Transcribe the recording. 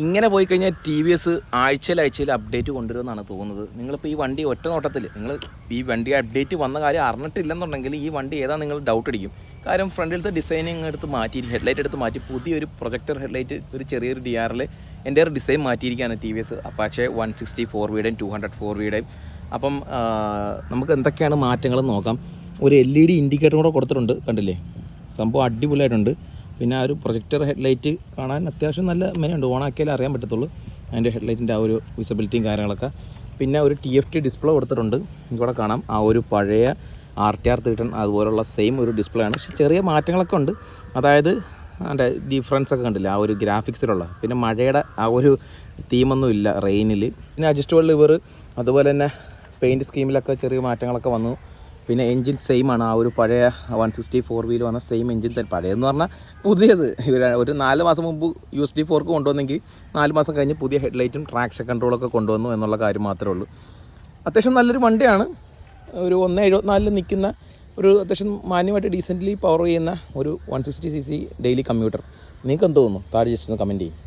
ഇങ്ങനെ പോയി കഴിഞ്ഞാൽ ടി വി എസ് ആഴ്ചയിൽ അപ്ഡേറ്റ് കൊണ്ടുവരുമെന്നാണ് തോന്നുന്നത്. നിങ്ങളിപ്പോൾ ഈ വണ്ടി ഒറ്റ നോട്ടത്തിൽ നിങ്ങൾ ഈ വണ്ടി അപ്ഡേറ്റ് വന്ന കാര്യം അറിഞ്ഞിട്ടില്ലെന്നുണ്ടെങ്കിൽ ഈ വണ്ടി ഏതാ നിങ്ങൾ ഡൗട്ട് അടിക്കും. കാര്യം ഫ്രണ്ടിലത്തെ ഡിസൈനിങ് എടുത്ത് മാറ്റി, ഹെഡ്ലൈറ്റ് എടുത്ത് മാറ്റി, പുതിയൊരു പ്രൊജക്ടർ ഹെഡ്ലൈറ്റ്, ഒരു ചെറിയൊരു DRL എൻ്റെ ഒരു ഡിസൈൻ മാറ്റിയിരിക്കുകയാണ് ടി വി എസ് അപ്പാച്ചെ 160 4Vയുടെയും 200 4Vയുടെയും. അപ്പം നമുക്ക് എന്തൊക്കെയാണ് മാറ്റങ്ങൾ നോക്കാം. ഒരു LED ഇൻഡിക്കേറ്റർ കൂടെ കൊടുത്തിട്ടുണ്ട്, കണ്ടില്ലേ, സംഭവം അടിപൊളിയായിട്ടുണ്ട്. പിന്നെ ആ ഒരു പ്രൊജക്ടർ ഹെഡ്ലൈറ്റ് കാണാൻ അത്യാവശ്യം നല്ല മെനുണ്ട്, ഓണാക്കിയാലേ അറിയാൻ പറ്റത്തുള്ളൂ അതിൻ്റെ ഹെഡ്ലൈറ്റിൻ്റെ ആ ഒരു വിസിബിലിറ്റിയും കാര്യങ്ങളൊക്കെ. പിന്നെ ഒരു TFT ഡിസ്പ്ലേ കൊടുത്തിട്ടുണ്ട്, ഇവിടെ കാണാം. ആ ഒരു പഴയ RTR 310 അതുപോലുള്ള സെയിം ഒരു ഡിസ്പ്ലേ ആണ്, പക്ഷേ ചെറിയ മാറ്റങ്ങളൊക്കെ ഉണ്ട്. അതായത് അതിൻ്റെ ഡിഫറൻസ് ഒക്കെ കണ്ടില്ല ആ ഒരു ഗ്രാഫിക്സിലുള്ള. പിന്നെ മഴയുടെ ആ ഒരു തീമൊന്നും ഇല്ല റെയിനിൽ. പിന്നെ അഡ്ജസ്റ്റബിൾ ലിവർ, അതുപോലെ തന്നെ പെയിൻറ്റ് സ്കീമിലൊക്കെ ചെറിയ മാറ്റങ്ങളൊക്കെ വന്നു. പിന്നെ എൻജിൻ സെയിം ആണ്, ആ ഒരു പഴയ 160 4Vയിൽ വന്ന സെയിം എൻജിൻ തന്നെ. പഴയതെന്ന് പറഞ്ഞാൽ പുതിയത് ഒരു 4 മാസം മുമ്പ് USD4 കൊണ്ടുവന്നെങ്കിൽ 4 മാസം കഴിഞ്ഞ് പുതിയ ഹെഡ്ലൈറ്റും ട്രാക്ഷൻ കൺട്രോളൊക്കെ കൊണ്ടുവന്നു എന്നുള്ള കാര്യം മാത്രമേ ഉള്ളൂ. അത്യാവശ്യം നല്ലൊരു വണ്ടിയാണ്. ഒരു 1.74 നിൽക്കുന്ന ഒരു അത്യാവശ്യം മാന്യമായിട്ട് ഡീസൻ്റ്ലി പവർ ചെയ്യുന്ന ഒരു 160cc ഡെയിലി കമ്മ്യൂട്ടർ. നിങ്ങൾക്ക് എന്ത് തോന്നുന്നു? താഴെ ജസ്റ്റ് ഒന്ന് കമൻറ്റ് ചെയ്യും.